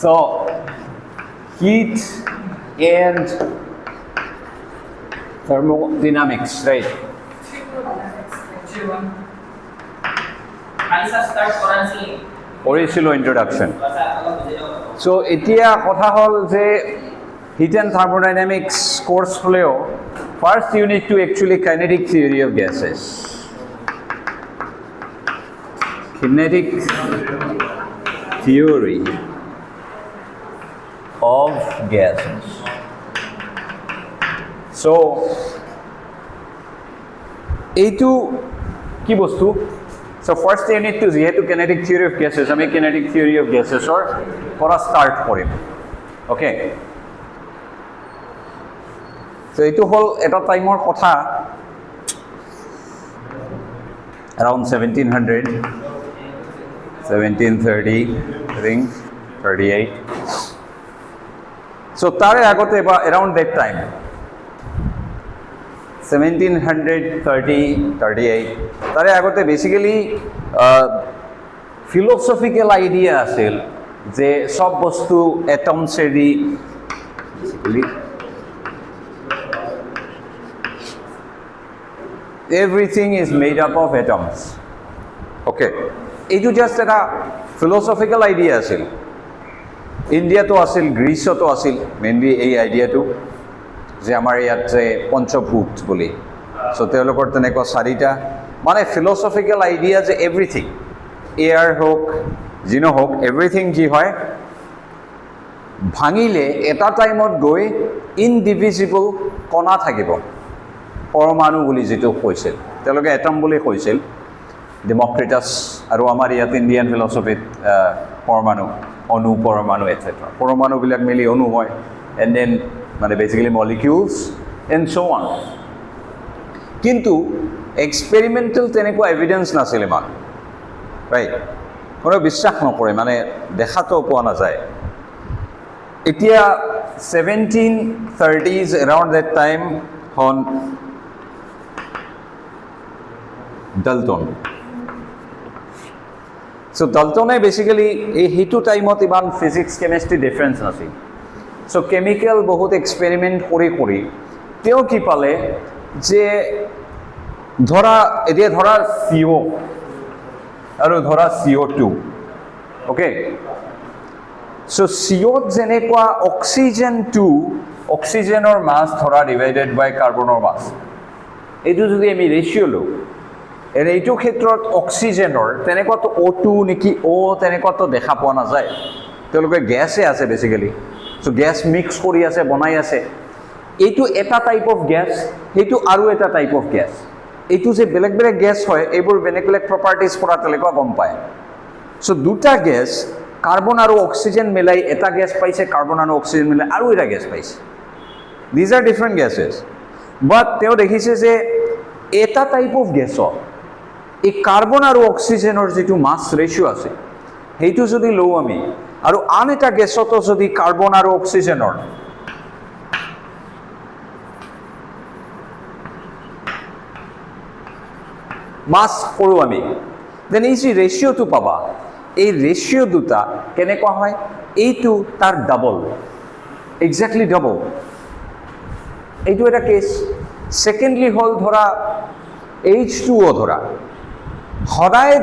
So heat and thermodynamics, right? কৰিছিলোঁ introduction. So এতিয়া কথা হ'ল যে হিট এণ্ড থাৰ্মোডাইনামিক্স কোর্স হলেও first you need to actually kinetic theory of gases. Kinetic theory of gases. So, এইটো কি বস্তু? So first you need to যেহেতু kinetic theory of gases, আমি kinetic theory of gases or পৰা start কৰিম। Okay? So এইটো হ'ল এটা টাইমৰ কথা around 1700 1730 I think 38. So তারে আগতে বা around that time 1730-38 তারে আগতে বেসিক্যালি ফিলোসফিক্যাল আইডিয়া আছিল যে সব বস্তু এটমছেদি everything is made up of atoms. Okay, এইটো জাস্ট এটা ফিলোসফিক্যাল আইডিয়া আছিল। ইণ্ডিয়াতো আছিল, গ্ৰীচতো আছিল মেইনলি এই আইডিয়াটো যে আমাৰ ইয়াত যে পঞ্চভূত বুলি। সো তেওঁলোকৰ তেনেকুৱা চাৰিটা মানে ফিলোসফিক্যাল আইডিয়া যে এভৰিথিং এয়াৰ হোক যি নহওক এভৰিথিং যি হয় ভাঙিলে এটা টাইমত গৈ ইনডিভিজিবল কণা থাকিব, পৰমাণু বুলি যিটো কৈছিল তেওঁলোকে এটম বুলি কৈছিল। ডেমক্ৰিটাছ আৰু আমাৰ ইয়াত ইণ্ডিয়ান ফিলচফিত পৰমাণু, অণু, পৰমাণু এটচেট্ৰা। পৰমাণুবিলাক মিলি অণু হয় এণ্ড দেন মানে basically molecules and so' on. কিন্তু এক্সপেৰিমেণ্টেল তেনেকুৱা এভিডেঞ্চ নাছিল ইমান, ৰাইট? কোনেও বিশ্বাস নকৰে, মানে দেখাতো পোৱা নাযায়। এতিয়া 1730s এৰাউণ্ড দেট টাইম হন ডাল্টন। সো ডাল্টনে বেচিক্যালি সেইটো টাইমত ইমান ফিজিক্স কেমেষ্ট্ৰি ডিফাৰেঞ্চ নাছিল। সো কেমিকেল বহুত এক্সপেৰিমেণ্ট কৰি কৰি তেওঁ কি পালে যে ধৰা এতিয়া ধৰা CO আৰু ধৰা CO2, অ'কে? সো COত যেনেকুৱা অক্সিজেনৰ মাছ ধৰা ডিভাইডেড বাই কাৰ্বনৰ মাছ, এইটো যদি আমি ৰেচিঅ' লওঁ এইটো ক্ষেত্ৰত অক্সিজেনৰ তেনেকুৱাতো O2 নেকি, তেনেকুৱাতো দেখা পোৱা নাযায়। তেওঁলোকে গেছে আছে বেচিকেলি। সো গেছ মিক্স কৰি আছে, বনাই আছে। এইটো এটা টাইপ অফ গেছ, সেইটো আৰু এটা টাইপ অফ গেছ। এইটো যে বেলেগ বেলেগ গেছ হয়, এইবোৰ বেলেগ বেলেগ প্ৰপাৰ্টিজ পৰা তেওঁলোকে গম পায়। সো দুটা গেছ কাৰ্বন আৰু অক্সিজেন মিলাই এটা গেছ পাইছে, কাৰ্বন আৰু অক্সিজেন মিলাই আৰু এটা গেছ পাইছে। দিজ আৰ ডিফাৰেণ্ট গেছেছ। বাট তেওঁ দেখিছে যে এটা টাইপ অফ গেছত এই কাৰ্বন আৰু অক্সিজেনৰ যিটো মাছ ৰেচিঅ' আছে সেইটো যদি লওঁ আমি, আৰু আন এটা গেছতো যদি কাৰ্বন আৰু অক্সিজেনৰ মাছ কৰোঁ আমি, দেন এই যি ৰেচিঅ'টো পাবা, এই ৰেচিঅ' দুটা কেনেকুৱা হয়? এইটো তাৰ ডাবল, এক্সেক্টলি ডাবল। এইটো এটা কেছ। ছেকেণ্ডলি হ'ল ধৰা H2O ধৰা, সদায়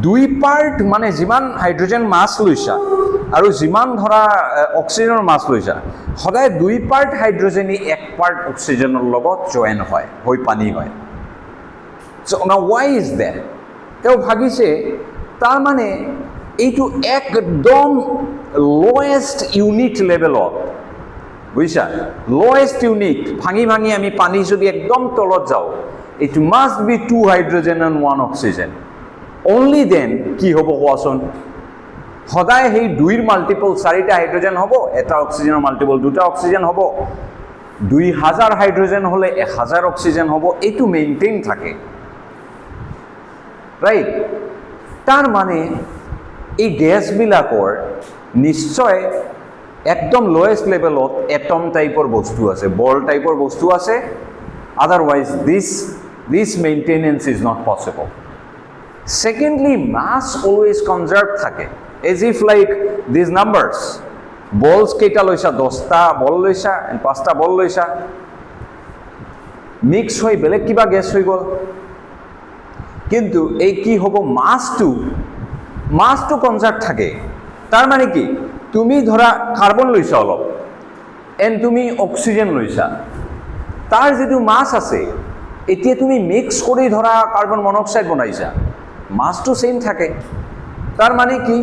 2 পাৰ্ট মানে যিমান হাইড্ৰজেন মাছ লৈছা আৰু যিমান ধৰা অক্সিজেনৰ মাছ লৈছা, সদায় 2 পাৰ্ট হাইড্ৰজেনে 1 পাৰ্ট অক্সিজেনৰ লগত জইন হয়, হৈ পানী হয়। So now why is that? তেওঁ ভাবিছে তাৰমানে এইটো একদম লোৱেষ্ট ইউনিট লেভেলত, বুজিছা? লোৱেষ্ট ইউনিট ভাঙি ভাঙি আমি পানী যদি একদম তলত যাওঁ, it must be 2 hydrogen and 1 oxygen. Only then কি হ'ব কোৱাচোন? সদায় সেই 2ৰ মাল্টিপল 4টা হাইড্ৰজেন হ'ব, এটা অক্সিজেনৰ মাল্টিপল 2টা অক্সিজেন হ'ব, 2000 হাইড্ৰজেন হ'লে 1000 অক্সিজেন হ'ব, এইটো মেইনটেইন থাকে, ৰাইট? তাৰ মানে এই গেছবিলাকৰ নিশ্চয় একদম লোৱেষ্ট লেভেলত এটম টাইপৰ বস্তু আছে, বল টাইপৰ বস্তু আছে। Otherwise, this maintenance is not possible. Secondly, mass always conserved থাকে। As if like these numbers balls কেইটা লৈছা 10টা বল লৈছা 5টা বল লৈছা মিক্স হৈ বেলেগ কিবা গেছ হৈ গ'ল কিন্তু এই কি হ'ব মাছটো কনজাৰ্ট থাকে তাৰ মানে কি তুমি ধৰা কাৰ্বন লৈছা অলপ এণ্ড তুমি অক্সিজেন লৈছা তাৰ যিটো মাছ আছে এতিয়া তুমি মিক্স কৰি ধৰা কাৰ্বন মনক্সাইড বনাইছা মাছটো সেম থাকে তাৰ মানে কি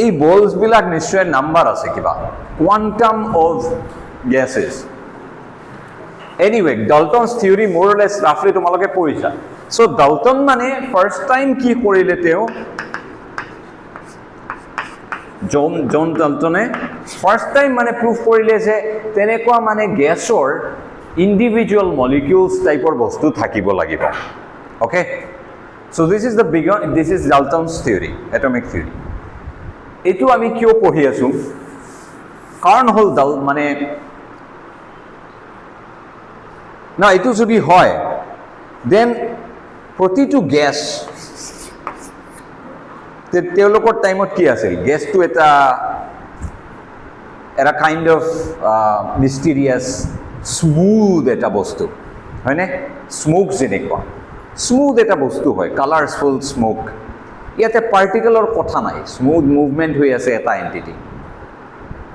এই বলছবিলাক নিশ্চয় নাম্বাৰ আছে কিবা quantum of gases anyway Dalton's theory more less ৰাফলি তোমালোকে পঢ়িছা চ' ডাল্টন মানে ফাৰ্ষ্ট টাইম কি কৰিলে তেওঁ জন ডাল্টনে ফাৰ্ষ্ট টাইম মানে প্ৰুভ কৰিলে যে তেনেকুৱা মানে গেছৰ ইণ্ডিভিজুৱেল মলিকিউলছ টাইপৰ বস্তু থাকিব লাগিব okay so' this is Dalton's theory atomic theory এইটো আমি কিয় পঢ়ি আছোঁ কাৰণ হ'ল মানে না এইটো যদি হয় দেন প্ৰতিটো গেছ তেওঁলোকৰ টাইমত কি আছিল গেছটো এটা কাইণ্ড অফ মিষ্টিৰিয়াছ স্মুথ এটা বস্তু হয়নে স্মোক যেনেকুৱা স্মুথ এটা বস্তু হয় কালাৰফুল স্মোক ইয়াতে পাৰ্টিকেলৰ কথা নাই স্মুথ মুভমেণ্ট হৈ আছে এটা এণ্টিটি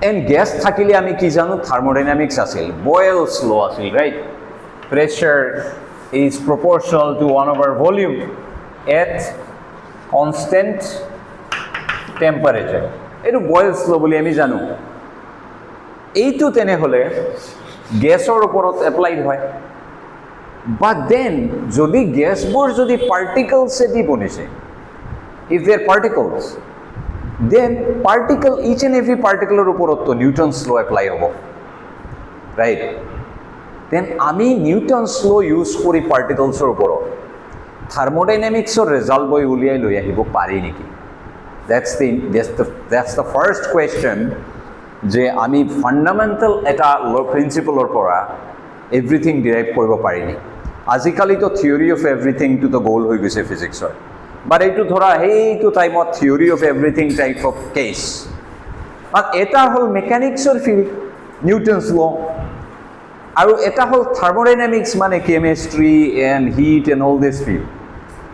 এণ্ড গেছ থাকিলে আমি কি জানো থাৰ্মোডাইনামিক্স আছিল বয়েলছ ল আছিল right pressure is proportional to 1/volume at constant temperature এইটো বয়েলছ ল বুলি আমি জানো এইটো তেনেহ'লে গেছৰ ওপৰত এপ্লাইড হয় বাট দেন যদি গেছবোৰ যদি পাৰ্টিকলছেদি বনিছে if they are particles then each and every particular ওপৰততো নিউটনছ ল এপ্লাই হ'ব ৰাইট দেন আমি নিউটনছ ল ইউজ কৰি পাৰ্টিকলছৰ ওপৰত থাৰ্মোডাইনামিক্সৰ ৰিজাল্ট বৈ উলিয়াই লৈ আহিব পাৰি নেকি that's the first question যে আমি ফাণ্ডামেণ্টেল এটা প্ৰিন্সিপলৰ পৰা এভৰিথিং ডিৰাইভ কৰিব পাৰি নেকি আজিকালিতো থিয়ৰী অফ এভৰিথিংটোতো গ'ল হৈ গৈছে ফিজিক্সৰ বাট এইটো ধৰা সেইটো টাইমত theory of everything type of case আৰু এটা হ'ল মেকানিক্সৰ ফিল্ড নিউটনছ ল আৰু এটা হ'ল থাৰ্মোডাইনামিক্স মানে chemistry and heat and all this field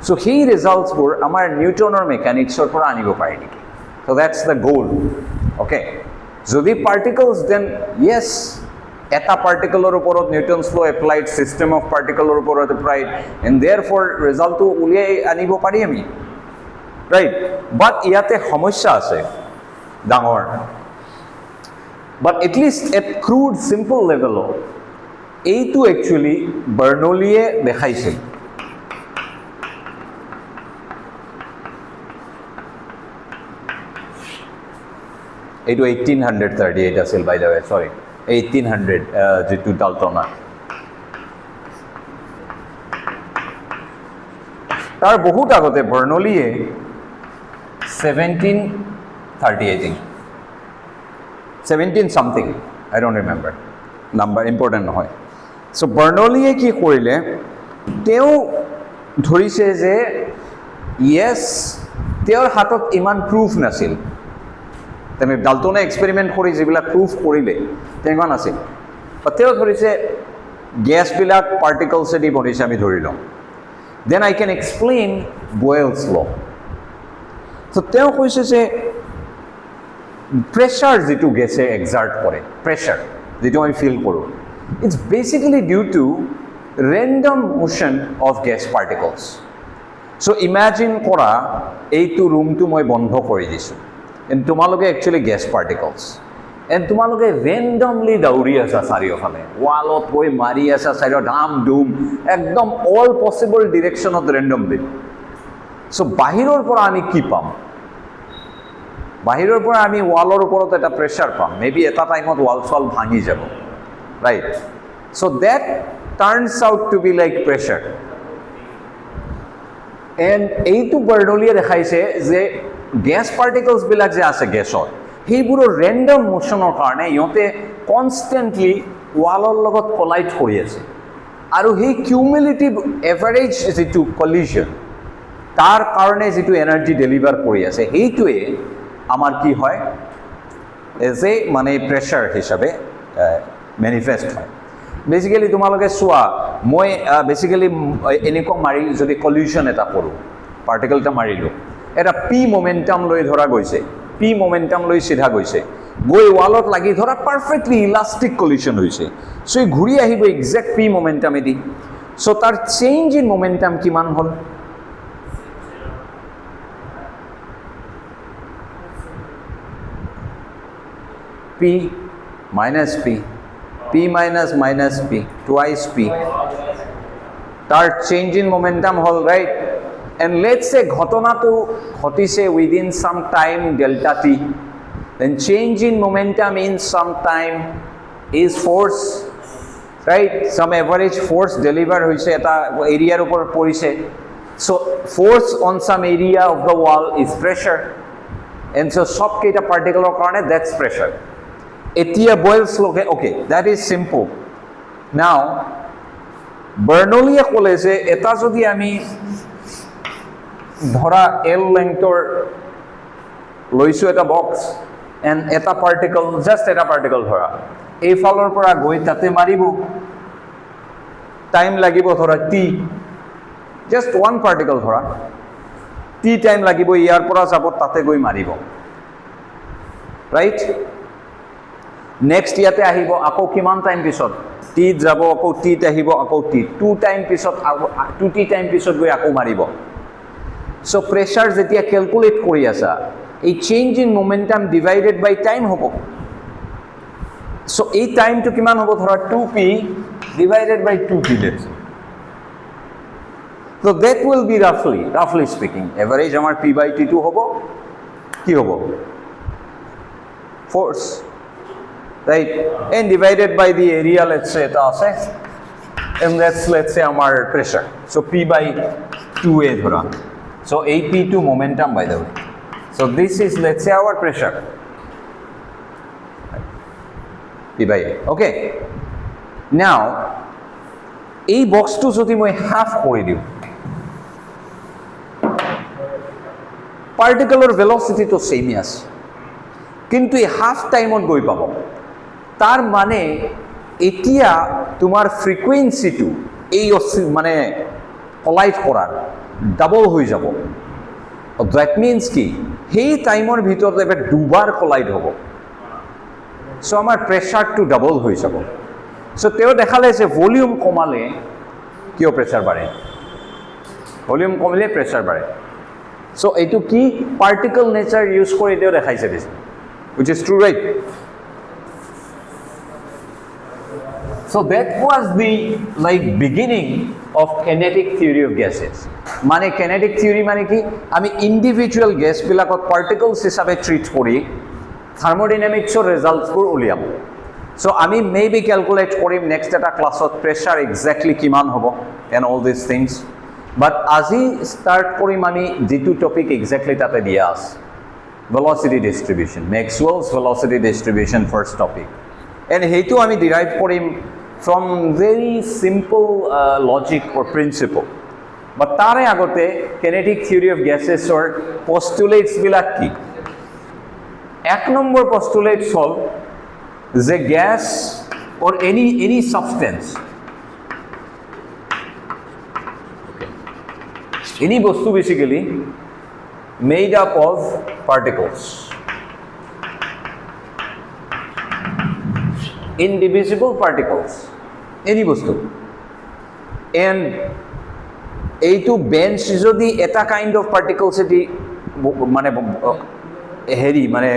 so' সেই ৰিজাল্টছবোৰ আমাৰ নিউটনৰ মেকানিক্সৰ পৰা আনিব পাৰি নেকি so' that's the goal okay যদি পাৰ্টিকলছ দেন য়েছ এটা পাৰ্টিকলৰ ওপৰত নিউটনছ ল এপ্লাইড ছিষ্টেম অফ পাৰ্টিকলৰ ওপৰত এপ্লাইড এণ্ড দেয়াৰ ফৰ ৰিজাল্টটো উলিয়াই আনিব পাৰি আমি ৰাইট বাট ইয়াতে সমস্যা আছে ডাঙৰ বাট এটলিষ্ট এট ক্ৰুড চিম্পল লেভেলত এইটো একচুৱেলি বাৰ্নলিয়ে দেখাইছিল এইটো 1838 আছিল বাই দ্য ৱে চৰি 1800 যিটো ডাল্টনৰ তাৰ বহুত আগতে বাৰ্নলিয়ে 17 something I don't remember number important নহয় চ' বাৰ্নলিয়ে কি কৰিলে তেওঁ ধৰিছে যে য়েছ তেওঁৰ হাতত ইমান প্ৰুফ নাছিল তেনে ডাল্টনে এক্সপেৰিমেণ্ট কৰি যিবিলাক প্ৰুফ কৰিলে তেনেকুৱা নাছিল তেওঁ ধৰিছে গেছবিলাক পাৰ্টিকলছেদি বনিছে আমি ধৰি লওঁ দেন আই কেন এক্সপ্লেইন বয়েলছ ল চ' তেওঁ কৈছে যে প্ৰেছাৰ যিটো গেছে এক্সাৰ্ট কৰে প্ৰেছাৰ যিটো আমি ফিল কৰোঁ it's basically due to random motion of gas particles so' imagine কৰা এইটো ৰুমটো মই বন্ধ কৰি দিছোঁ এণ্ড তোমালোকে একচুৱেলি গেছ পাৰ্টিকলছ এণ্ড তোমালোকে ৰেণ্ডমলি দৌৰি আছা চাৰিওফালে ৱালত গৈ মাৰি আছা চাৰিও ধাম ধুম একদম অল পচিবল ডিৰেকশ্যনত ৰেণ্ডমলি চ' বাহিৰৰ পৰা আমি কি পাম বাহিৰৰ পৰা আমি ৱালৰ ওপৰত এটা প্ৰেছাৰ পাম মেবি এটা টাইমত ৱাল চৱাল ভাঙি যাব right so' that turns out to be like pressure and এইটো বাৰ্নলিয়ে দেখাইছে যে গেছ পাৰ্টিকলছবিলাক যে আছে গেছত সেইবোৰৰ ৰেণ্ডম মোশ্যনৰ কাৰণে ইহঁতে কনষ্টেণ্টলি ৱালৰ লগত কলাইড কৰি আছে আৰু সেই কিউমুলেটিভ এভাৰেজ যিটো কলিজন তাৰ কাৰণে যেটো এনাৰ্জি ডেলিভাৰ কৰি আছে এইটোৱে আমাৰ কি হয় এজ এ মানে প্ৰেছাৰ হিচাপে মেনিফেষ্ট হয় বেসিক্যালি তোমালোকে চোৱা মই বেসিক্যালি এনেকুৱা মাৰি যদি কলিউশন এটা কৰোঁ পাৰ্টিকল এটা মাৰিলো এটা পি মোমেন্টাম লৈ ধৰা গৈছে পি মোমেন্টাম লৈ সিধা গৈছে গৈ ওয়ালত লাগি ধৰা পাৰফেক্টলি ইলাস্টিক কলিউশন হৈছে সো ঘূৰি আহিব এক্সাক্ট পি মোমেন্টাম এদি সো তাৰ চেঞ্জ ইন মোমেন্টাম কিমান হ'ল P minus P, P minus minus P, twice P. Start change in momentum whole, right? And let's say ghotona to ghotise within some time delta T. Then change in momentum in some time is force, right? Some average force deliver hoise eta area upor porise. So force on some area of the wall is pressure. And so sob keita particle karone that's pressure. Etia Boyle's law, okay, that is simple. Now, Bernoulli kole je eta jodi ami dhora L length or loisu eta box and eta particle just eta particle dhora ei falor pora goi tate maribo time lagibo dhora t just one particle dhora t time lagibo iar pora jabo tate goi maribo right next ইয়াতে আহিব আকৌ কিমান time পিছত T যাব আকৌ T আহিব আকৌ T 2 time পিছত 2 টি টাইম পিছত গৈ আকৌ মাৰিব সো প্ৰেসাৰ যেতিয়া ক্যালকুলেট কৰি আছা এই change in momentum divided by time হ'ব সো এই টাইমটো কিমান হ'ব ধৰা 2p divided by 2t let's so that will be roughly speaking average আমাৰ p বাই t2 হ'ব কি হ'ব force right and divided by the area let's say eta ase and let's say amar pressure so p by 2a dhora so ap2 momentum by the way so this is let's say our pressure p by a okay now ei box to jodi moi half kori diu particle velocity to same ase কিন্তু এই half টাইমত গৈ পাব তার মানে এতিয়া তোমার ফ্রিকোয়েন্সিটো এই মানে কলাইড করার ডাবল হয়ে যাব দ্যাট মিন্স কি সেই টাইমৰ ভিতৰত এবাৰ দুবাৰ কলাইড হ'ব সো আমাৰ প্ৰেসাৰটো ডাবল হৈ যাব সো তেওঁ দেখালে যে ভলিউম কমালে কিয় প্ৰেসাৰ বাঢ়ে ভলিউম কমিলে প্ৰেসাৰ বাঢ়ে সো এইটো কি পাৰ্টিকল নেচাৰ ইউজ কৰি তেওঁ দেখাইছে বেছি which is true, right? So that was the beginning of kinetic theory of gases. Mane kinetic theory mane ki ami individual gas bilakot particles hisabe treat kori thermodynamics or results bor uliam. So ami maybe calculate korim next eta class of pressure exactly kiman hobo and all these things. But aji start korim ami jitu topic exactly tate dia as velocity distribution, Maxwell's velocity distribution first topic. And heitu ami derive korim from very simple logic or principle. But tare agote kinetic theory of gases or postulates bilak ki. Ek number postulate hol যে gas or any substance any bostu basically made up of particles, indivisible particles, any bostu, and এইটো bench যদি এটা kind of particles এটি মানে হেৰি মানে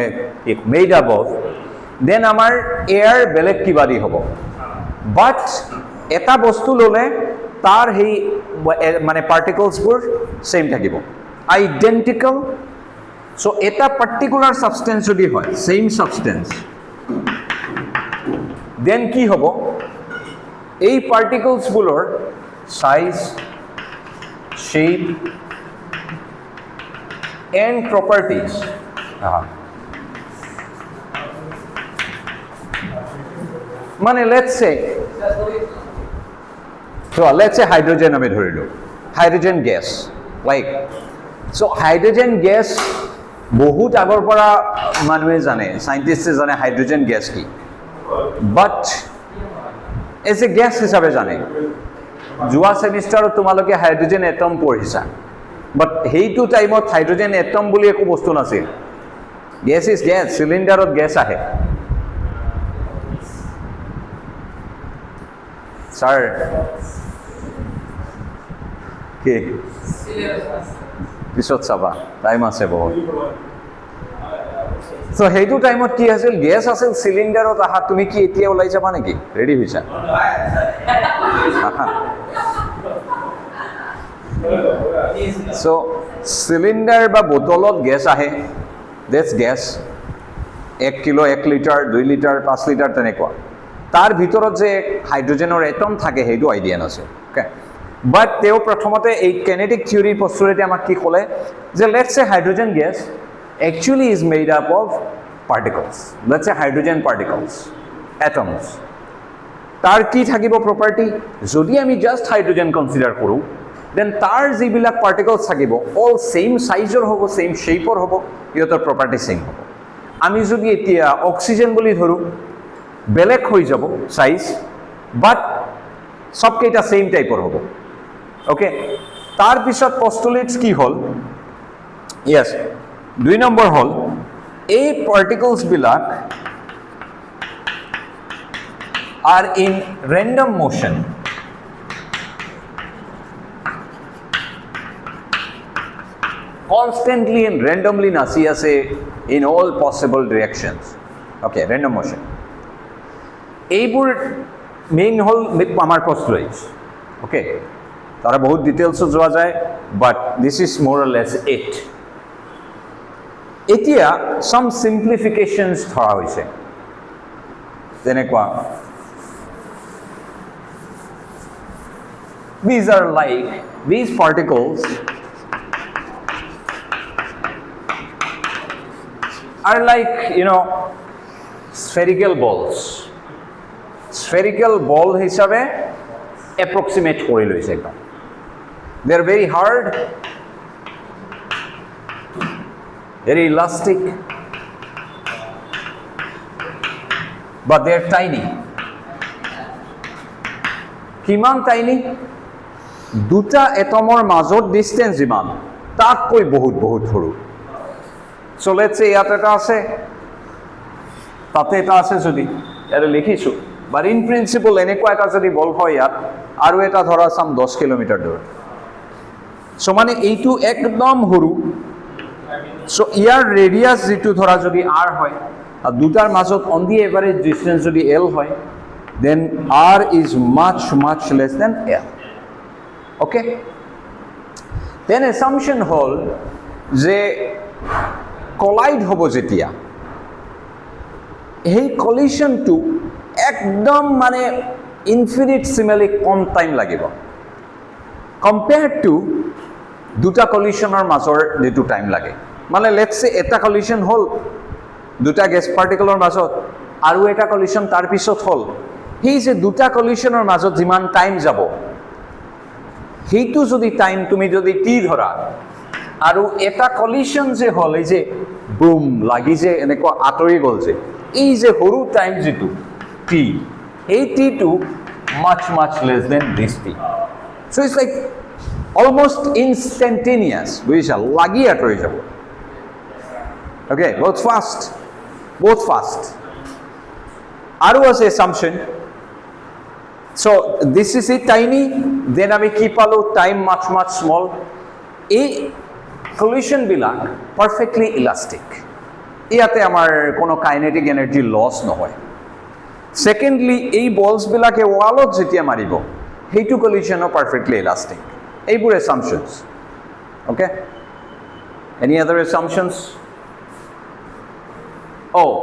made up of, then আমাৰ air বেলেগ কিবা দি হ'ব, but এটা বস্তু ললে তাৰ সেই মানে particles বোৰ same থাকিব identical. So eta particular substance jodi hoy same substance then ki hobo ei particles gulor size shape and properties mane let's say hydrogen ami dhorilu hydrogen gas like so' hydrogen gas বহুত আগৰ পৰা মানুহে জানে, চাইণ্টিষ্টে জানে hydrogen gas কি, বাট as a gas হিচাপে জানে। যোৱা ছেমিষ্টাৰত তোমালোকে হাইড্ৰজেন এটম পঢ়িছা, বাট সেইটো টাইমত হাইড্ৰজেন এটম বুলি একো বস্তু নাছিল। গেছ ইজ গেছ, চিলিণ্ডাৰত গেছ আহে। ছাৰ কি পিছত চাবা, টাইম আছে বহুত। চ' সেইটো টাইমত কি আছিল, গেছ আছিল চিলিণ্ডাৰত আহা। তুমি কি এতিয়া ওলাই যাবা নেকি? ৰেডি হৈছা? চ' চিলিণ্ডাৰ বা বটলত গেছ আহে, that's gas. 1 kilo, 1 litre, 2 litre, 5 litre তেনেকুৱা। তাৰ ভিতৰত যে হাইড্ৰজেনৰ এটম থাকে সেইটো আইডিয়া নাছিল। অ'কে, বাট তেওঁ প্ৰথমতে এই কেনেটিক থিয়ৰীৰ পষ্টুলেটে আমাক কি ক'লে যে let's A hydrogen gas actually is made up of particles. Let's say hydrogen particles, atoms. তাৰ কি থাকিব প্ৰপাৰ্টি? যদি আমি জাষ্ট হাইড্ৰজেন কনচিডাৰ কৰোঁ, দেন তাৰ যিবিলাক পাৰ্টিকলছ থাকিব অল ছেইম চাইজৰ হ'ব, ছেইম শ্বেপৰ হ'ব, ইহঁতৰ প্ৰপাৰ্টি ছেইম হ'ব। আমি যদি এতিয়া অক্সিজেন বুলি ধৰোঁ, বেলেগ হৈ যাব চাইজ, বাট চবকেইটা ছেইম টাইপৰ হ'ব। অ'কে, তাৰপিছত পষ্টুলেটছ কি হ'ল? য়েছ, 2 নম্বৰ হ'ল এই পাৰ্টিকলছবিলাক are in random motion. Constantly and randomly নাচি আছে in all possible directions. Okay, random motion. এইবোৰ মেইন হ'ল আমাৰ postulates. Okay, তাৰা বহুত ডিটেইলছত যোৱা যায়, but this is more or less it. এতিয়া some simplifications ধৰা হৈছে, যেনেকুৱা these are like, these particles are like, you know, spherical balls. Spherical ball হিসাবে approximate কৰি লৈছে একদম। They are very hard, very elastic, but they are tiny. কিমান tiny? দুটা এটমৰ মাজত ডিস্টেন্স যিমান তাতকৈ বহুত বহুত সৰু। So let's say ইয়াত এটা আছে, তাতে এটা আছে, যদি ইয়াতে লিখিছো, বাট ইন প্ৰিন্সিপল এনেকুৱা এটা যদি বল হয় ইয়াত, আৰু এটা ধৰা চাম 10 কিলোমিটাৰ দূৰ। চ' মানে এইটো একদম সৰু। চ' ইয়াৰ ৰেডিয়াছ যিটো ধৰা যদি R হয়, আৰু দুটাৰ মাজত অন দি এভাৰেজ ডিস্টেন্স যদি L হয়, then R is much much less than L. Okay, then assumption হল যে কলাইড হ'ব যেতিয়া, এই কলিশনটো একদম মানে ইনফিনিটছিমেলি কম টাইম লাগিব কম্পেয়াৰ্ড টু দুটা কলিশনৰ মাজৰ যিটো টাইম লাগে। মানে লেটছ সে এটা কলিশন হ'ল দুটা গেছ পাৰ্টিকলৰ মাজত, আৰু এটা কলিশন তাৰ পিছত হ'ল, সেই যে দুটা কলিশনৰ মাজত যিমান টাইম যাব, সেইটো যদি টাইম তুমি যদি টি ধৰা, আৰু এটা কলিশন যে হ'ল এই যে বুম লাগি যে এনেকুৱা আঁতৰি গ'ল যে, এই যে সৰু টাইম যিটো টি, এই টিটো much much less than this T. So' it's like almost instantaneous, বুজিছা, লাগি আঁতৰি যাব। অ'কে, বহুত ফাষ্ট, বহুত ফাষ্ট। আৰু আছে এছাম্পশ্যন। So this is it, tiny, then আমি কি পালো, time much much small. এই collision বিলাক perfectly elastic, ইয়াতে আমাৰ কোনো কাইনেটিক এনাৰ্জি লছ নহয়। সেকেন্ডলি এই বলছ বিলাকে ওয়ালত যেতিয়া মাৰিব, সেইটো collisionও perfectly elastic। এইবোৰ assumptions. Okay, any other assumptions? Oh,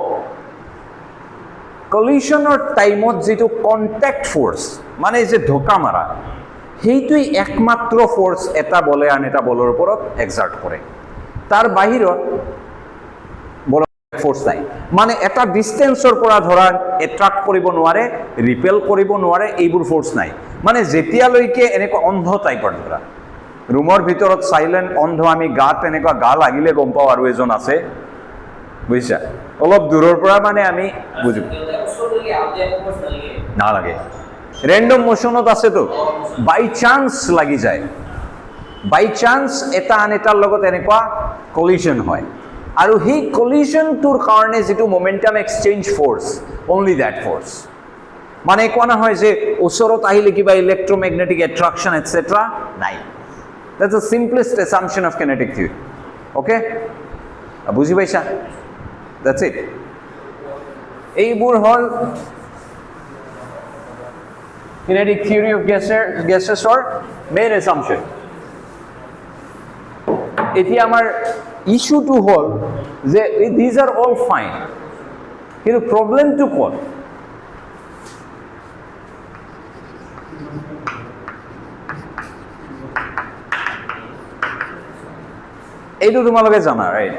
কলিশনৰ টাইমত যিটো কণ্টেক্ট ফ'ৰ্চ, মানে যে ঢোকা মাৰা, সেইটোৱেই একমাত্ৰ ফ'ৰ্চ এটা বলে আন এটা বলৰ ওপৰত এক্সাৰ্ট কৰে। তাৰ বাহিৰত বলৰ ফ'ৰ্চ নাই। মানে এটা ডিষ্টেন্সৰ পৰা ধৰা এট্ৰাক্ট কৰিব নোৱাৰে, ৰিপেল কৰিব নোৱাৰে, এইবোৰ ফ'ৰ্চ নাই। মানে যেতিয়ালৈকে এনেকুৱা অন্ধ টাইপৰ ধৰা, ৰুমৰ ভিতৰত চাইলেণ্ট অন্ধ আমি গাত তেনেকুৱা গা লাগিলে গম পাওঁ আৰু এজন আছে বুজিছা অলপ দূৰৰ পৰা মানে আমি বুজিব নালাগে ৰেণ্ডম মোশ্যনত আছেতো বাই চান্স লাগি যায় বাই চান্স এটা আন এটাৰ লগত এনেকুৱা কলিজন হয় আৰু সেই কলিজনটোৰ কাৰণে যিটো momentum exchange force only that force মানে কোৱা নহয় যে ওচৰত আহিলে কিবা ইলেক্ট্ৰমেগনেটিক এট্ৰাকশ্যন এটচেট্ৰা নাই That's the simplest assumption of kinetic theory. Okay? বুঝি পাইছা? That's it. এইবোৰ হল kinetic theory of gases main assumption. এতিয়া আমাৰ ইস্যুটো হল যে these are all fine. কিন্তু প্ৰবলেমটো ক'ত? এইটো তোমালোকে জানা ৰাইট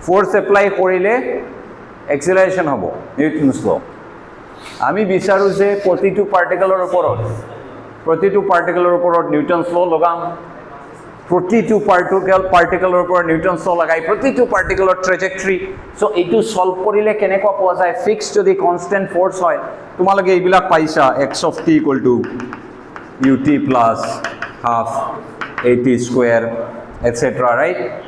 ফ'ৰ্চ এপ্লাই কৰিলে এক্সিলাৰেশ্যন হ'ব নিউটনছ ল আমি বিচাৰোঁ যে প্ৰতিটো পাৰ্টিকলৰ ওপৰত নিউটনছ ল লগাম প্ৰতিটো পাৰ্টিকলৰ ওপৰত নিউটনছ ল লগাই প্ৰতিটো পাৰ্টিকলৰ ট্ৰেজেক্টৰী চ' এইটো চল্ভ কৰিলে কেনেকুৱা পোৱা যায় ফিক্স যদি কনষ্টেণ্ট ফ'ৰ্চ হয় তোমালোকে এইবিলাক পাইছা x of t equal to u t plus half a t square etc. right?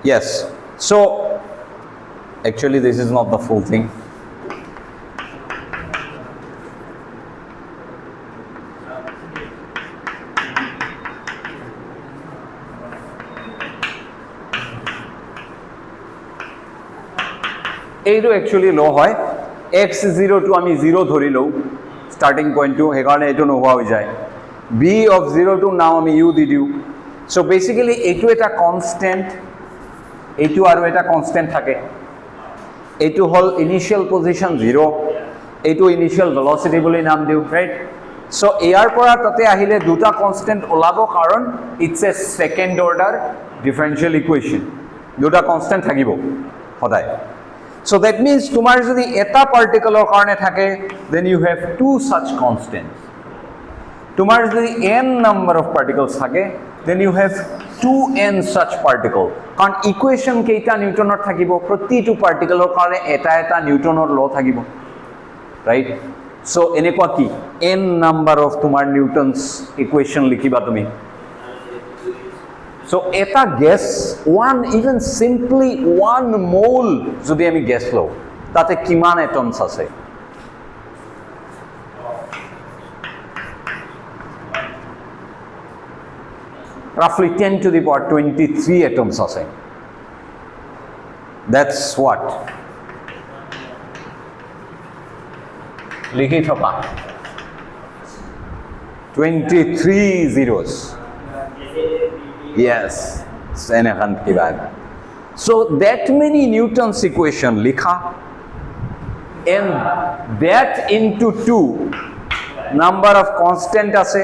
Yes. So actually this is not the full thing. এইটো actually লো হয় x0 to আমি 0 ধৰি লও starting point to হেকাৰণে এইটো নোহোৱা হৈ যায় b of 0 to now আমি u দি দিও so basically এইটো এটা কনস্ট্যান্ট এইটো আৰু এটা কনস্ট্যান্ট থাকে এইটো হল ইনিশিয়াল পজিশন 0 এইটো ইনিশিয়াল ভেলোসিটি বুলি নাম দিও ৰাইট so ইয়াৰ পৰা তাতে আহিলে দুটা কনস্ট্যান্ট ওলাব কাৰণ ইটস এ সেকেন্ড অৰ্ডাৰ ডিফাৰেনশিয়াল ইকুৱেচন দুটা কনস্ট্যান্ট থাকিব সদায় so that means তোমাৰ যদি এটা পাৰ্টিকলৰ কাৰণে থাকে then you have two such constants তোমার যদি n number of particles থাকে then you have 2n such particle কারণ ইকুয়েশন কেইটা নিউটনৰ থাকিব প্ৰতিটো পাৰ্টিকলৰ কাৰণে এটা এটা নিউটনৰ ল থাকিব ৰাইট সো এনেকুৱা কি n number of তোমাৰ নিউটনস ইকুয়েশন লিখিবা তুমি সো এটা গ্যাস even simply 1 mole যদি আমি গ্যাস লও তাতে কিমান এটমস আছে roughly 10 to the power 23 atoms are saying. That's what? Likhi thoka. 23 zeros. Yes. So that many Newton's equation likha and that into 2 number of constant ase.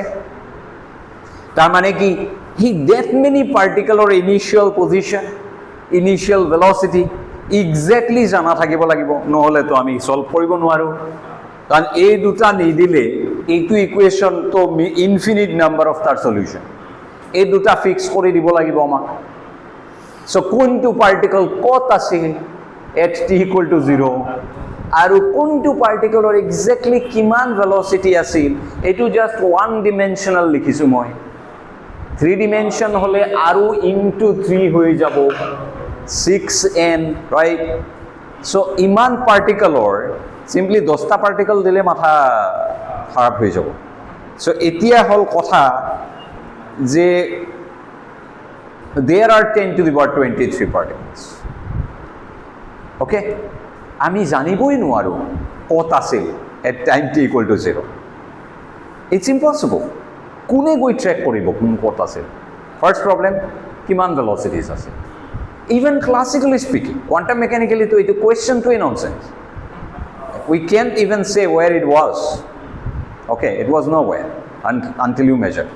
তার মানে কি that many particular initial position initial velocity exactly জানা থাকিব লাগিব নহলে তো আমি solve কৰিব নোৱাৰো কাৰণ এই দুটা নিদিলে এইটো ইকুয়েশন তো ইনফিনিট নাম্বাৰ অফ তাৰ সলিউশন এই দুটা ফিক্স কৰি দিব লাগিব আমাক সো কোনটো পাৰ্টিকল কত আছিল at t equal to 0 আৰু কোনটো পাৰ্টিকলৰ এক্স্যাক্টলি কিমান ভেলোসিটি আছিল এটো জাস্ট ওয়ান ডিমেনশনাল লিখিছো মই 3 dimension হলে আরো into 3 হয়ে যাব 6n right so ইমান পাৰ্টিকলৰ simply 10টা পার্টিকল দিলে মাথা খারাপ হয়ে যাব so এতিয়া হল কথা যে there are 10 to the power 23 particles okay আমি জানিবই নোৱাৰো কত আছিল at time t equal to 0 it's impossible কোনে গৈ ট্র্যাক কৰিব কোন কত আছে ফার্স্ট প্রবলেম কিমান ভেলোসিটিজ আছে even classically speaking quantum mechanically তো এটা কোয়েশ্চনটোই nonsense we can't even say where it was okay it was nowhere until you measure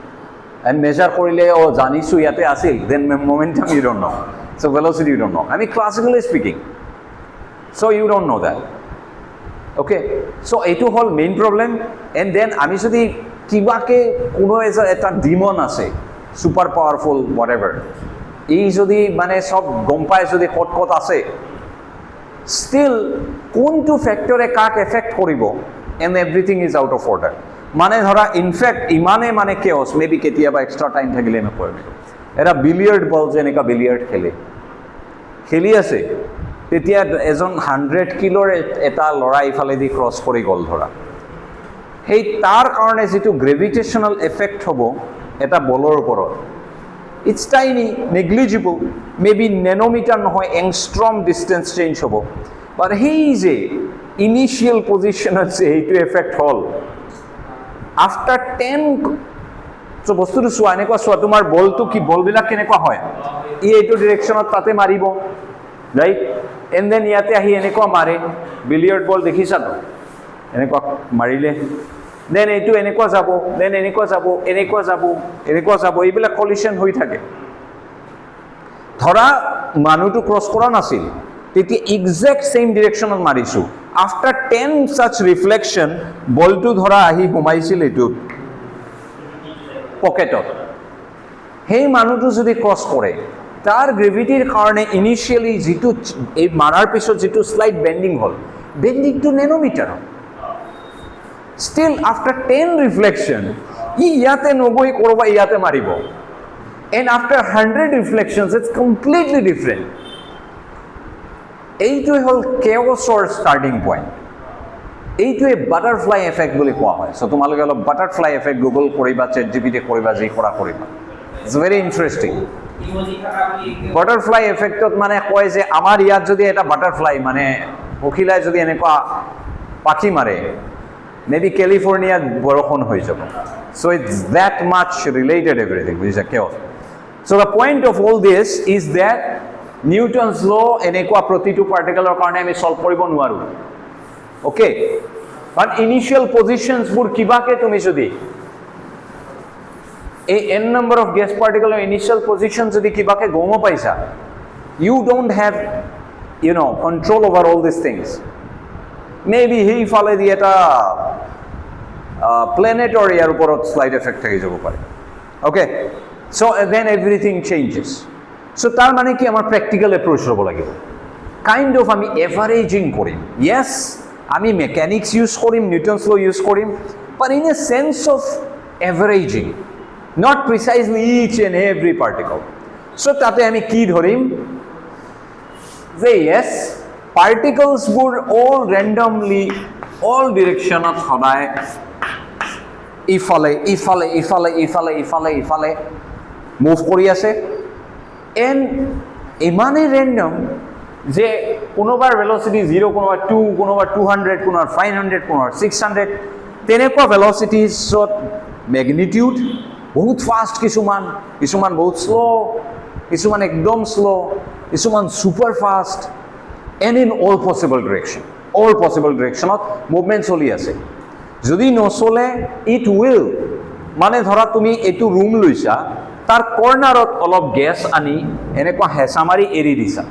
and measure কৰিলে ও জানিছো ইয়াতে আছিল then momentum you don't know so velocity you don't know I mean classically speaking so you don't know that okay so' এইটো হ'ল main problem and then আমি যদি কিবাকে কোনো এটা ডিমন আছে ছুপাৰ পাৱাৰফুল হোৱাট এভাৰ ই যদি মানে চব গম পাই যদি ক'ত ক'ত আছে ষ্টিল কোনটো ফেক্টৰে কাক এফেক্ট কৰিব and everything is out of order মানে ধৰা ইনফেক্ট ইমানে মানে কেঅছ মে বি কেতিয়াবা এক্সট্ৰা টাইম থাকিলে আমি কৰিম এটা বিলিয়াৰ্ড বল যে এনেকুৱা বিলিয়াৰ্ড খেলি আছে তেতিয়া এজন 100 কিলোৰ এটা ল'ৰা ইফালেদি ক্ৰছ কৰি গ'ল ধৰা সেই তাৰ কাৰণে যিটো গ্ৰেভিটেশ্যনেল এফেক্ট হ'ব এটা বলৰ ওপৰত it's tiny negligible maybe nanometre নহয় এংষ্ট্ৰম ডিষ্টেঞ্চ চেঞ্জ হ'ব বাট সেই যে ইনিচিয়েল পজিশ্যনত যে সেইটো এফেক্ট হ'ল আফটাৰ 10 বস্তুটো চোৱা এনেকুৱা চোৱা তোমাৰ বলটো কি বলবিলাক কেনেকুৱা হয় ই এইটো ডিৰেকশ্যনত তাতে মাৰিব ৰাইট এণ্ড দেন ইয়াতে আহি এনেকুৱা মাৰে বিলিয়াৰ্ড বল দেখিছাতো এনেকুৱা মাৰিলে দেন এইটো এনেকুৱা যাব দেন এনেকুৱা যাব এনেকুৱা যাব এনেকুৱা যাব এইবিলাক কলিশ্যন হৈ থাকে ধৰা মানুহটো ক্ৰছ কৰা নাছিল তেতিয়া এক্সেক্ট ছেইম ডিৰেকশ্যনত মাৰিছোঁ আফটাৰ 10 ছাচ ৰিফ্লেকশ্যন বলটো ধৰা আহি সোমাইছিল এইটোত পকেটত সেই মানুহটো যদি ক্ৰছ কৰে তাৰ গ্ৰেভিটিৰ কাৰণে ইনিচিয়েলি যিটো এই মাৰাৰ পিছত যিটো শ্লাইড বেণ্ডিং হ'ল বেণ্ডিংটো নেনোমিটাৰ ষ্টিল আফটাৰ 10 ৰিফ্লেকশ্যন ই ইয়াতে নগৈ কৰবা ইয়াতে মাৰিব and after 100 reflections it's completely different এইটোৱে হ'ল কেঅছৰ ষ্টাৰ্টিং পইণ্ট এইটোৱে বাটাৰফ্লাই এফেক্ট বুলি কোৱা হয় চ' তোমালোকে অলপ বাটাৰফ্লাই এফেক্ট গুগল কৰিবা ChatGPT কৰিবা যি কৰিবা ইটছ ভেৰি ইণ্টাৰেষ্টিং বাটাৰফ্লাই এফেক্টত মানে কয় যে আমাৰ ইয়াত যদি এটা বাটাৰফ্লাই মানে পখিলাই যদি এনেকুৱা পাখি মাৰে মে বি কেলিফৰ্ণিয়াত বৰষুণ হৈ যাব so' it's that much related everything বুজিছা কিয় so' the point of all this is that Newton's law' এনেকুৱা প্ৰতিটো পাৰ্টিকেলৰ কাৰণে আমি ছল্ভ কৰিব নোৱাৰোঁ অ'কে বাট ইনিচিয়েল পজিশ্যনছবোৰ কিবাকে তুমি যদি এই n number of gas particle initial position যদি কিবাকে গম পাইছা you don't have control over all these things maybe হি ফালে দি এটা প্ল্যানেটৰ ইয়াৰ ওপৰত স্লাইড এফেক্ট থাকি যাব পাৰে okay so then everything changes so তাৰ মানে কি আমাৰ প্ৰ্যাকটিক্যাল এপ্ৰোচ হ'ব লাগিব কাইন্ড অফ আমি এভাৰেজিং কৰিম yes আমি মেকানিক্স ইউজ কৰিম নিউটনছ ল ইউজ কৰিম but in a sense of averaging not precisely each and every particle so tate ami ki dhorim যে yes particles would all randomly all direction of hoday ifale move kori ase and imane random je konobar velocity 0 konobar 2 konobar 200 konobar 500 konobar 600 tenekwa velocities so magnitude বহুত fast কিছুমান বহুত slow' কিছুমান একদম slow' কিছুমান super fast and in all possible ডিৰেকশ্যনত movement চলি আছে যদি নচলে ইট উইল মানে ধৰা তুমি এইটো ৰুম লৈছা তাৰ কৰ্নাৰত অলপ গেছ আনি এনেকুৱা হেঁচা মাৰি এৰি দিছা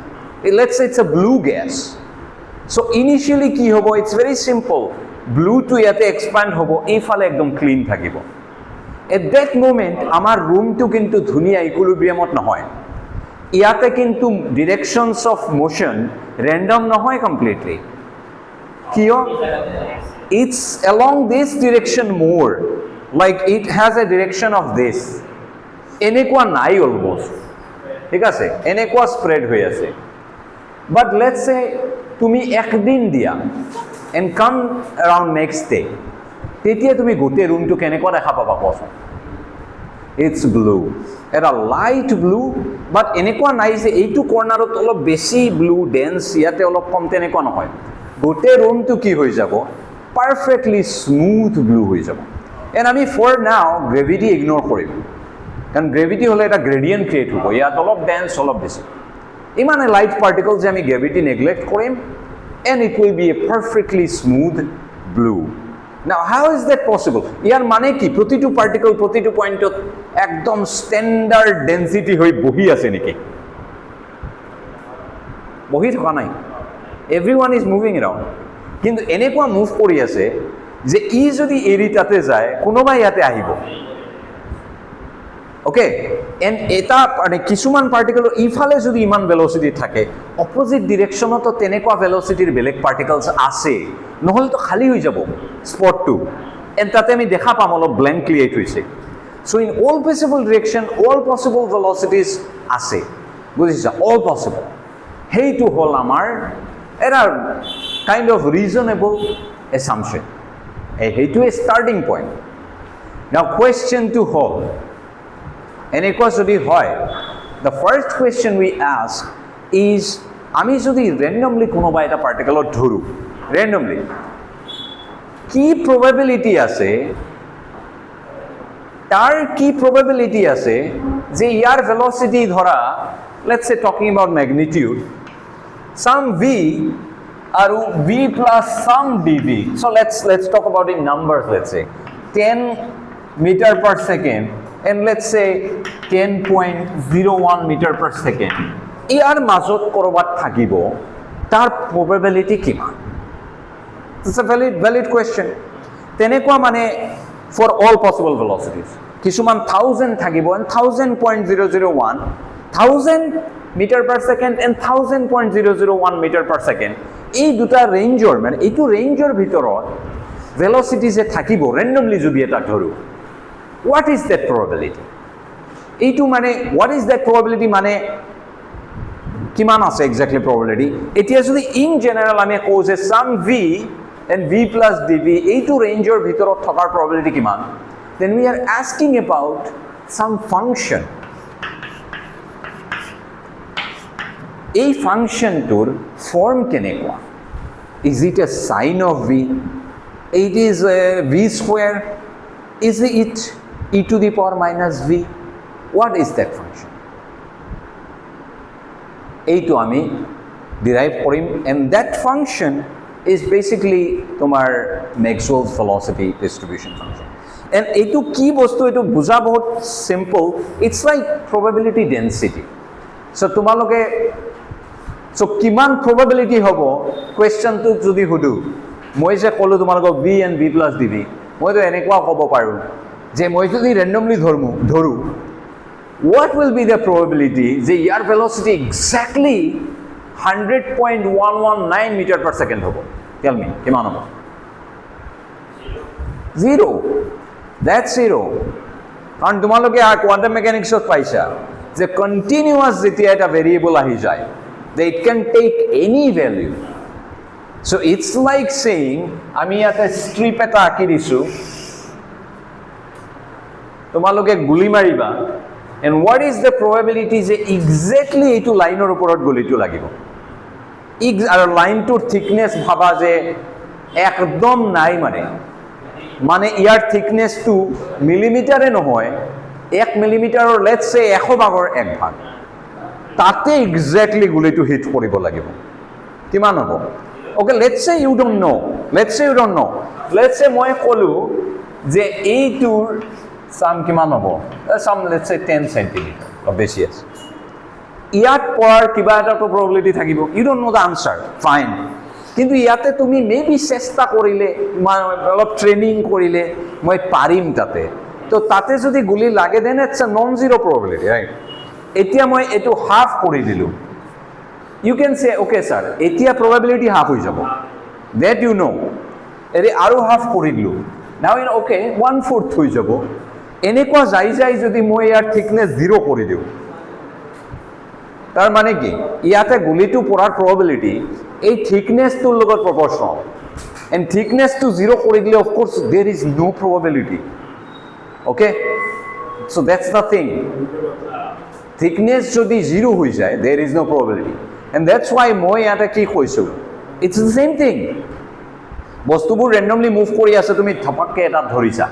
let's it's a blue gas so' initially কি হ'ব ইটছ ভেৰি চিম্পল ব্লুটো ইয়াতে এক্সপেণ্ড হ'ব এইফালে একদম ক্লিন থাকিব at that moment আমাৰ ৰুমটো কিন্তু ধুনীয়া ইকুইলিব্ৰিয়ামত নহয় ইয়াতে কিন্তু ডিৰেকশ্যনছ অফ মোশ্যন ৰেণ্ডম নহয় কমপ্লিটলি কিয় ইটছ এলং দিছ ডিৰেকশ্যন মোৰ like it has a direction of this এনেকুৱা নাই অলমষ্ট ঠিক আছে এনেকুৱা স্প্ৰেড হৈ আছে বাট লেটছ সে তুমি একদিন দিয়া এণ্ড কাম এৰাউণ্ড নেক্সট ডে তেতিয়া তুমি গোটেই ৰুমটো কেনেকুৱা দেখা পাবা কোৱাচোন ইটছ ব্লু এটা লাইট ব্লু বাট এনেকুৱা নাই যে এইটো কৰ্নাৰত অলপ বেছি ব্লু ডেন্স ইয়াতে অলপ কম তেনেকুৱা নহয় গোটেই ৰুমটো কি হৈ যাব পাৰফেক্টলি স্মুথ ব্লু হৈ যাব এণ্ড আমি ফৰ নাও গ্ৰেভিটি ইগন'ৰ কৰিম কাৰণ গ্ৰেভিটি হ'লে এটা গ্ৰেডিয়েণ্ট ক্ৰিয়েট হ'ব ইয়াত অলপ ডেন্স অলপ বেছি ইমানে লাইট পাৰ্টিকল যে আমি গ্ৰেভিটি নেগলেক্ট কৰিম and it will B A perfectly smooth blue Now, how is that possible? ইয়াৰ মানে কি প্ৰতিটো পাৰ্টিকল প্ৰতিটো পইণ্টত একদম ষ্টেণ্ডাৰ্ড ডেন্সিটি হৈ বহি আছে নেকি বহি থকা নাই এভৰিৱান ইজ মুভিং এৰাউণ্ড কিন্তু এনেকুৱা মুভ কৰি আছে যে ই যদি এৰি তাতে যায় কোনোবা ইয়াতে আহিব ওকে এণ্ড এটা মানে কিছুমান পাৰ্টিকলৰ ইফালে যদি ইমান ভেলচিটি থাকে অপজিট ডিৰেকশ্যনতো তেনেকুৱা ভেলচিটিৰ বেলেগ পাৰ্টিকলছ আছে নহ'লেতো খালী হৈ যাব স্পটটো এণ্ড তাতে আমি দেখা পাম অলপ ব্লেংক ক্ৰিয়েট হৈছে so' in all possible direction all possible velocities আছে বুজিছা অল পচিবল সেইটো হ'ল আমাৰ এটা কাইণ্ড অফ ৰিজনেবল এছামশ্যন সেইটোৱে ষ্টাৰ্টিং পইণ্ট নাও কুৱেশ্যনটো হ'ল এনেকুৱা যদি হয় the first question we ask is আমি যদি ৰেণ্ডমলি কোনোবা এটা পাৰ্টিকলত ধৰোঁ ৰেণ্ডমলি কি প্ৰবেবিলিটি আছে তাৰ কি প্ৰবেবিলিটি আছে যে ইয়াৰ ভেলচিটি ধৰা let's say talking about magnitude some v আৰু v plus some dv so let's talk about in numbers let's say 10 metre per second and let's say 10.01 meter per second ইয়াৰ মাজত কৰবাত থাকিব তাৰ probability কিমান it's a valid question তেনেকুৱা মানে for all possible velocities কিছুমান 1000 থাকিব and 1000.001 1000 meter per second and 1000.001 meter per second এই দুটা ৰেঞ্জৰ মানে এইটো ৰেঞ্জৰ ভিতৰত velocity যে থাকিব randomly যদি এটা ধৰো what is that probability এইটো মানে what is that probability মানে কিমান আছে exactly probability এতিয়া যদি in general আমি কওঁ যে sum v and v plus dv এইটো ৰেঞ্জৰ ভিতৰত থকাৰ probability কিমান then we are asking about some function এই ফাংশনটোৰ ফৰ্ম কেনেকুৱা is it a sine of v it is v square is it e to the power minus v what is that function এইটো আমি derive কৰিম and that function is basically তোমার Maxwell's velocity distribution function and এইটো কি বস্তু এইটো বুজা বহুত simple it's like probability density so তোমালোকে so কিমান probability হ'ব questionটো যদি হুদু মই যে কলো তোমালোকক v and v plus dv মই তো এনেকুৱা ক'ব পাৰো যে মই যদি randomly ধৰু what will be the probability যে ইয়াৰ velocity exactly 100.119 meter per second হ'ব tell me কিমান হ'ব 0 that's 0 কাৰণ তোমালোকে quantum mechanics ত পাইছা যে continuous যেতিয়া এটা variable আহি যায় that it can take any value so it's like saying আমি ইয়াতে strip এটা আঁকি দিছো তোমালোকে গুলি মাৰিবা and what is the probability যে exactly এইটো লাইনৰ ওপৰত গুলিটো লাগিব আৰু লাইনটোৰ thickness ভাবা যে একদম নাই মানে ইয়াৰ thicknessটো মিলিমিটাৰে নহয় 1 মিলিমিটাৰৰ let's say 100 ভাগৰ 1 ভাগ তাতে exactly গুলিটো হিট কৰিব লাগিব কিমান হ'ব okay let's say you don't know let's say মই কলো যে এইটোৰ সাম কিমান হ'ব সাম let's say 10 centimeter or বেছি আছে ইয়াত পৰ কিবা এটা তো probability থাকিব you don't know the answer fine কিন্তু ইয়াতে তুমি মেবি চেষ্টা কৰিলে অলপ ট্ৰেইনিং কৰিলে মই পাৰিম তাতে যদি গুলি লাগে then it's a non zero probability right এতিয়া মই এটো হাফ কৰি দিলো you can say okay sir এতিয়া probability half হৈ যাব that you know এৰে আৰু হাফ কৰি দিলো now you know okay 1/4 হৈ যাব এনেকুৱা যাই যদি মই ইয়াৰ thickness 0 কৰি দিও তাৰ মানে কি ইয়াতে গুলিটো পৰাৰ probability এই thickness টোৰ লগত proportional and thickness to 0 কৰি দিলে of course there is no probability okay so that's the thing thickness যদি 0 হৈ যায় there is no probability and that's why মই ইয়াতে কি কৈছো it's the same thing বস্তুবোৰ randomly move কৰি আছে তুমি থপককে এটা ধৰিছা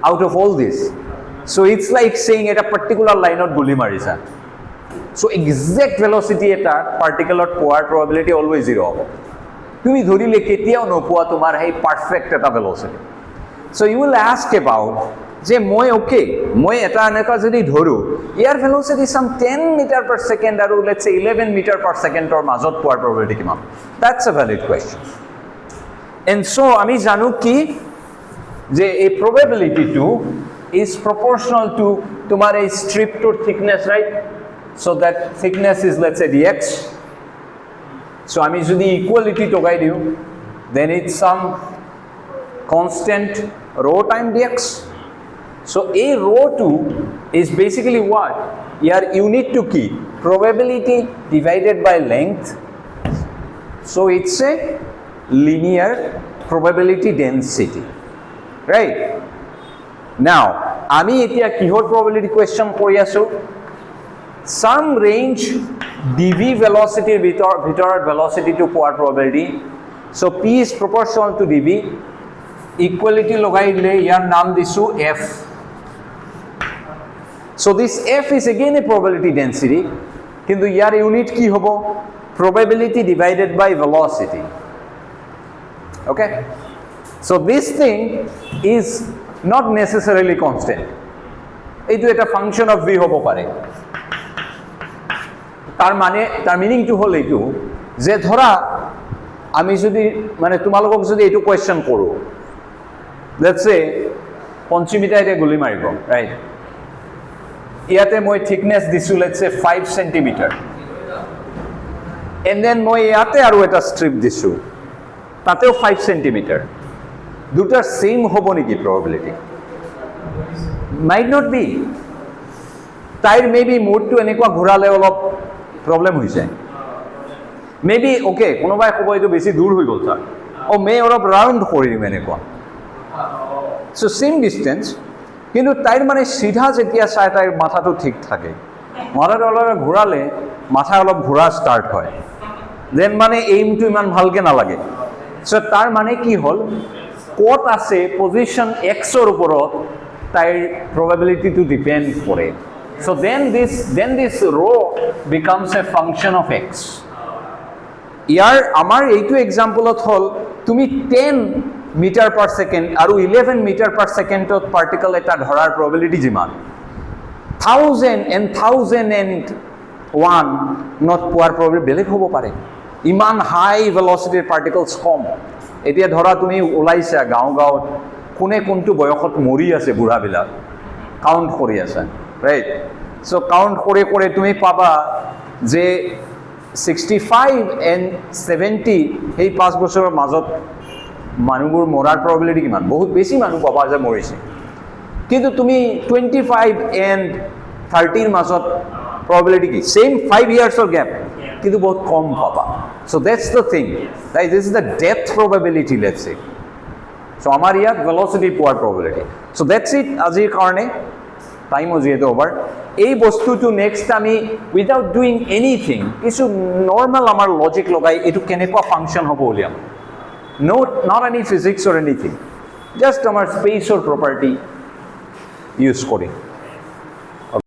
out of all this so it's like saying at a particular line of guli marisa so exact velocity eta particular power probability always 0 hobo tumi dhorile ketiao nopua tomar hai perfect eta velocity so you will ask about je moi eta aneka jodi dhoru air velocity some 10 meter per second or let's say 11 meter per second or majot power probability kiman that's a valid question and so' আমি জানো কি যে এই probability-টো is proportional to তোমাৰ এই stripটোৰ thickness, right? So that thickness is, let's say, dx. So আমি যদি equality লগাই দিওঁ, then it's some constant rho time dx. So a rho2 is basically what? Your unit to key probability divided by length. So it's a linear probability density, right? Now আমি এতিয়া কিহৰ probability question কৰি আছো? Some range dv velocity ভিতৰত velocity to পোৱাৰ probability. So p is proportional to dv. Equality লগাই দিলে ইয়াৰ নাম দিছো f. So this f is again a probability density, কিন্তু ইয়াৰ unit কি হ'ব? Probability divided by velocity. Okay? So this thing is not necessarily constant. এইটো এটা function of v হ'ব পাৰে। তাৰ মিনিংটো হ'ল এইটো যে ধৰা আমি যদি মানে তোমালোকক যদি এইটো কোৱেশ্চন কৰোঁ, লেটছ সে পঞ্চমিতা এতিয়া গুলি মাৰিব, ৰাইট? ইয়াতে মই থিকনেছ দিছোঁ লেটছ সে 5 সেণ্টিমিটাৰ, এণ্ড দেন মই ইয়াতে আৰু এটা ষ্ট্ৰিপ দিছোঁ, তাতেও 5 সেণ্টিমিটাৰ। দুটাৰ সেম হ'ব নেকি probability? Might not be. তাইৰ মেবি মুডটো এনেকুৱা ঘূৰালে অলপ প্ৰব্লেম হৈ যায়। মেবি অ'কে, কোনোবাই ক'ব এইটো বেছি দূৰ হৈ গ'ল ছাৰ, মে অলপ ৰাউণ্ড কৰি দিম এনেকুৱা। চ' চেম ডিষ্টেঞ্চ, কিন্তু তাইৰ মানে চিধা যেতিয়া চাই তাইৰ মাথাটো ঠিক থাকে, মাথাটো অলপ ঘূৰালে মাথা অলপ ঘূৰা ষ্টাৰ্ট হয়, দেন মানে এইমটো ইমান ভালকৈ নালাগে। চ' তাৰ মানে কি হ'ল, ক'ত আছে পজিশ্যন এক্সৰ ওপৰত তাইৰ probability-টো ডিপেণ্ড কৰে। So then this rho becomes a function of x. ইয়াৰ আমাৰ এইটো এক্সাম্পলত হ'ল তুমি 10 মিটাৰ পাৰ ছেকেণ্ড আৰু 11 মিটাৰ পাৰ ছেকেণ্ডত পাৰ্টিকল এটা ধৰাৰ probability যিমান, 1001 নত পোৱাৰ probability বেলেগ হ'ব পাৰে। ইমান হাই ভেলচিটিৰ পাৰ্টিকলছ কম। এতিয়া ধৰা তুমি ওলাইছা গাঁৱত, কোনে কোনটো বয়সত মৰি আছে বুঢ়াবিলাক কাউণ্ট কৰি আছা, ৰাইট? চ' কাউণ্ট কৰি কৰি তুমি পাবা যে 65 and 70 সেই 5 বছৰৰ মাজত মানুহবোৰ মৰাৰ probability কিমান? বহুত বেছি মানুহ পাবা যে মৰিছে। কিন্তু তুমি 25 and 30ৰ মাজত probability কি? Same 5 years-ৰ gap, কিন্তু বহুত কম পাবা। So that's the thing, right? This is the depth probability, let's say. So আমাৰ ইয়াত velocity পোৱাৰ probability. So that's it আজিৰ কাৰণে, টাইমো যিহেতু অভাৰ। এই বস্তুটো নেক্সট আমি উইদাউট ডুইং এনিথিং কিছু নৰ্মেল আমাৰ লজিক লগাই এইটো কেনেকুৱা ফাংচন হ'ব উলিয়াম। Not any physics or anything, just আমাৰ স্পেচৰ প্ৰপাৰ্টি ইউজ কৰিম।